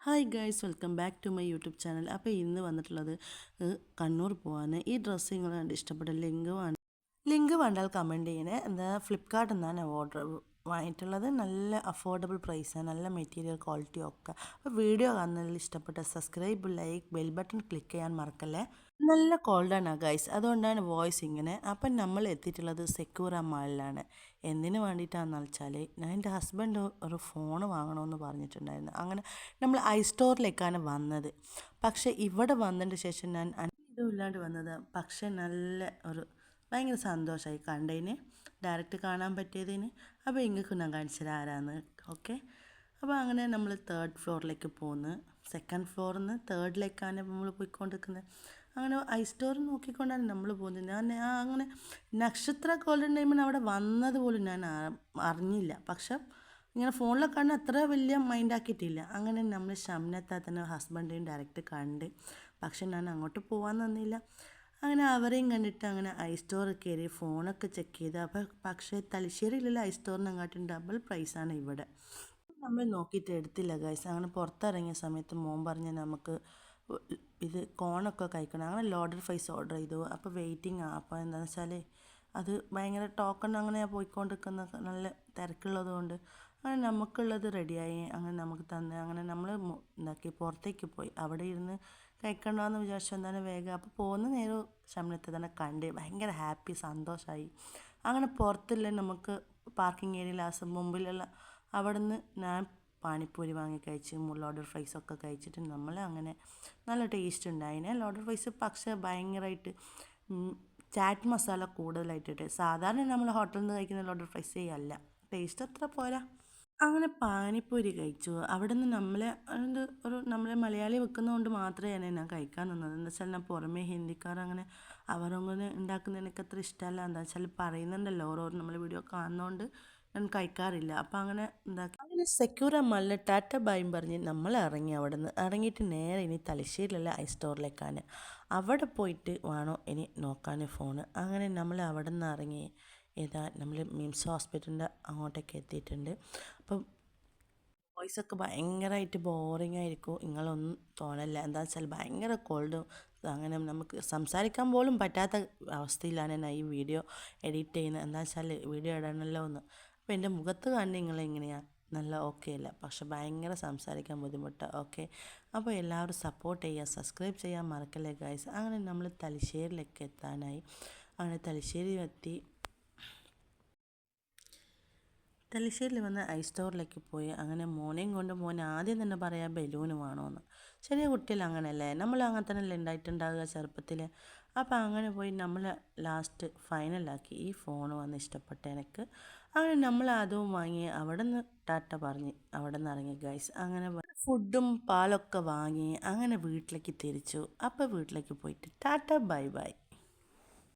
Hi guys, welcome back to my YouTube channel. അപ്പോൾ ഇന്ന് വന്നിട്ടുള്ളത് കണ്ണൂർ പോകാൻ ഈ ഡ്രസ്സ് നിങ്ങൾ കണ്ട് ഇഷ്ടപ്പെട്ട ലിങ്ക് വേണ്ടാൽ കമൻറ്റ് ചെയ്യണേ. എന്താ ഫ്ലിപ്കാർട്ടിൽ നിന്നാണ് ഓർഡർ വാങ്ങിയിട്ടുള്ളത്. നല്ല അഫോർഡബിൾ പ്രൈസാണ്, നല്ല മെറ്റീരിയൽ ക്വാളിറ്റി ഒക്കെ. അപ്പോൾ വീഡിയോ കാണുന്നതിൽ ഇഷ്ടപ്പെട്ട subscribe, like, bell button click ചെയ്യാൻ മറക്കല്ലേ. നല്ല കോൾഡാണ് ഗൈസ്, അതുകൊണ്ടാണ് വോയിസ് ഇങ്ങനെ. അപ്പം നമ്മൾ എത്തിയിട്ടുള്ളത് സെക്യൂറ മാളിലാണ്. എന്തിനു വേണ്ടിയിട്ടാണെന്ന് വെച്ചാൽ ഞാൻ എൻ്റെ ഹസ്ബൻഡ് ഒരു ഫോൺ വാങ്ങണമെന്ന് പറഞ്ഞിട്ടുണ്ടായിരുന്നു. അങ്ങനെ നമ്മൾ സ്റ്റോറിലേക്കാണ് വന്നത്. പക്ഷേ ഇവിടെ വന്നതിന് ശേഷം ഞാൻ ഇതുമില്ലാണ്ട് വന്നത്. പക്ഷേ നല്ല ഒരു ഭയങ്കര സന്തോഷമായി കണ്ടതിന്, ഡയറക്റ്റ് കാണാൻ പറ്റിയതിന്. അപ്പോൾ ഇങ്ങക്ക് ഞാൻ കാണിച്ചത് ആരാന്ന്. ഓക്കെ, അപ്പോൾ അങ്ങനെ നമ്മൾ തേർഡ് ഫ്ലോറിലേക്ക് പോന്ന്. സെക്കൻഡ് ഫ്ലോറിൽ നിന്ന് തേർഡിലേക്കാണ് നമ്മൾ പോയിക്കൊണ്ടിരിക്കുന്നത്. അങ്ങനെ സ്റ്റോർ നോക്കിക്കൊണ്ടാണ് നമ്മൾ പോകുന്നത്. ഞാൻ അങ്ങനെ നക്ഷത്ര ഗോൾഡൻ ഡയമണ്ട് അവിടെ വന്നത് പോലും ഞാൻ അറിഞ്ഞില്ല. പക്ഷെ ഇങ്ങനെ ഫോണിലൊക്കെ കണ്ട് അത്ര വലിയ മൈൻഡാക്കിയിട്ടില്ല. അങ്ങനെ നമ്മൾ ഷംനത്താത്തന്നെ ഹസ്ബൻഡിനെയും ഡയറക്റ്റ് കണ്ട്. പക്ഷെ ഞാൻ അങ്ങോട്ട് പോകാൻ തന്നില്ല. അങ്ങനെ അവരെയും കണ്ടിട്ട് അങ്ങനെ സ്റ്റോർ കയറി ഫോണൊക്കെ ചെക്ക് ചെയ്ത്. പക്ഷേ തലശ്ശേരിയിലുള്ള സ്റ്റോറിന് അങ്ങോട്ടും ഡബിൾ പ്രൈസാണ് ഇവിടെ. നമ്മൾ നോക്കിയിട്ട് എടുത്തില്ല ഗൈസ്. അങ്ങനെ പുറത്തിറങ്ങിയ സമയത്ത് മോൻ പറഞ്ഞ് നമുക്ക് ഇത് കോണൊക്കെ കഴിക്കണം. അങ്ങനെ ലോഡർ ഫ്രൈസ് ഓർഡർ ചെയ്തു. അപ്പോൾ വെയിറ്റിംഗ് ആണ്. അപ്പോൾ എന്താണെന്ന് വെച്ചാൽ അത് ഭയങ്കര ടോക്കൺ അങ്ങനെ പോയിക്കൊണ്ടിരിക്കുന്ന നല്ല തിരക്കുള്ളത് കൊണ്ട് അങ്ങനെ നമുക്കുള്ളത് റെഡിയായി. അങ്ങനെ നമുക്ക് തന്നെ അങ്ങനെ നമ്മൾ എന്താക്കി പുറത്തേക്ക് പോയി. അവിടെ ഇരുന്ന് കഴിക്കണ്ടെന്ന് വിചാരിച്ചു. എന്താണ് വേഗം അപ്പോൾ പോകുന്ന നേരം ശമ്പളത്തെ തന്നെ കണ്ട് ഭയങ്കര ഹാപ്പി, സന്തോഷമായി. അങ്ങനെ പുറത്തില്ല നമുക്ക് പാർക്കിംഗ് ഏരിയയിൽ മുമ്പിലുള്ള അവിടെ നിന്ന് ഞാൻ പാനിപ്പൂരി വാങ്ങി കഴിച്ച് ലോഡർ ഫ്രൈസൊക്കെ കഴിച്ചിട്ട് നമ്മൾ അങ്ങനെ നല്ല ടേസ്റ്റ് ഉണ്ടായിന് ലോഡർ ഫ്രൈസ്. പക്ഷേ ഭയങ്കരമായിട്ട് ചാറ്റ് മസാല കൂടുതലായിട്ടിട്ട് സാധാരണ നമ്മൾ ഹോട്ടലിൽ നിന്ന് കഴിക്കുന്ന ലോഡർ ഫ്രൈസേ അല്ല, ടേസ്റ്റ് അത്ര പോരാ. അങ്ങനെ പാനിപ്പൂരി കഴിച്ചു. അവിടെ നിന്ന് നമ്മളെ മലയാളി വെക്കുന്നതുകൊണ്ട് മാത്രമേ ഞാൻ കഴിക്കാൻ നിന്നത്. എന്താ വെച്ചാൽ ഞാൻ പുറമേ ഹിന്ദിക്കാർ അങ്ങനെ അവരങ്ങനെ ഉണ്ടാക്കുന്നത് എനിക്ക് അത്ര ഇഷ്ടമല്ല. എന്താ വെച്ചാൽ പറയുന്നുണ്ടല്ലോ ഓരോ നമ്മൾ വീഡിയോ കാണുന്നതുകൊണ്ട് ഞാൻ കഴിക്കാറില്ല. അപ്പം അങ്ങനെ അങ്ങനെ സെക്യൂർ മല്ല ടാറ്റ ബായും പറഞ്ഞ് നമ്മൾ ഇറങ്ങി. അവിടെ നിന്ന് ഇറങ്ങിയിട്ട് നേരെ ഇനി തലശ്ശേരിയിലുള്ള സ്റ്റോറിലേക്കാണ്. അവിടെ പോയിട്ട് വേണോ ഇനി നോക്കാൻ ഫോണ്. അങ്ങനെ നമ്മൾ അവിടെ നിന്ന് ഇറങ്ങി. നമ്മൾ മിംസ് ഹോസ്പിറ്റലിൻ്റെ അങ്ങോട്ടേക്ക് എത്തിയിട്ടുണ്ട്. അപ്പം വോയിസൊക്കെ ഭയങ്കരമായിട്ട് ബോറിംഗ് ആയിരിക്കും, നിങ്ങളൊന്നും തോന്നല്ല. എന്താ വെച്ചാൽ ഭയങ്കര കോൾഡും അങ്ങനെ നമുക്ക് സംസാരിക്കാൻ പോലും പറ്റാത്ത അവസ്ഥയിലാണ് ഞാൻ ഈ വീഡിയോ എഡിറ്റ് ചെയ്യുന്നത്. എന്താ വെച്ചാൽ വീഡിയോ ഇടണമല്ലോ എന്ന്. അപ്പോൾ എൻ്റെ മുഖത്ത് കാണുന്നത് നിങ്ങളെങ്ങനെയാണ്, നല്ല ഓക്കെ അല്ല, പക്ഷെ ഭയങ്കര സംസാരിക്കാൻ ബുദ്ധിമുട്ടാണ്. ഓക്കെ, അപ്പോൾ എല്ലാവരും സപ്പോർട്ട് ചെയ്യുക, സബ്സ്ക്രൈബ് ചെയ്യാൻ മറക്കല്ലേ ഗൈസ്. അങ്ങനെ നമ്മൾ തലശ്ശേരിയിലേക്ക് എത്താനായി. അങ്ങനെ തലശ്ശേരി എത്തി. തലശ്ശേരിയിൽ വന്ന് സ്റ്റോറിലേക്ക് പോയി. അങ്ങനെ മോനെയും കൊണ്ട് മോൻ ആദ്യം തന്നെ പറയാം ബലൂന് വേണമെന്ന്. ചെറിയ കുട്ടികൾ അങ്ങനെയല്ലേ, നമ്മൾ അങ്ങനെ തന്നെ ഉണ്ടായിട്ടുണ്ടാകുക ചെറുപ്പത്തിൽ. അപ്പോൾ അങ്ങനെ പോയി നമ്മൾ ലാസ്റ്റ് ഫൈനലാക്കി. ഈ ഫോൺ വന്ന് ഇഷ്ടപ്പെട്ട എനിക്ക്. അങ്ങനെ നമ്മൾ അതും വാങ്ങി. അവിടെ നിന്ന് ടാറ്റ പറഞ്ഞ് അവിടെ നിന്ന് ഇറങ്ങി ഗൈസ്. അങ്ങനെ ഫുഡും പാലൊക്കെ വാങ്ങി അങ്ങനെ വീട്ടിലേക്ക് തിരിച്ചു. അപ്പോൾ വീട്ടിലേക്ക് പോയിട്ട് ടാറ്റ ബൈ ബൈ.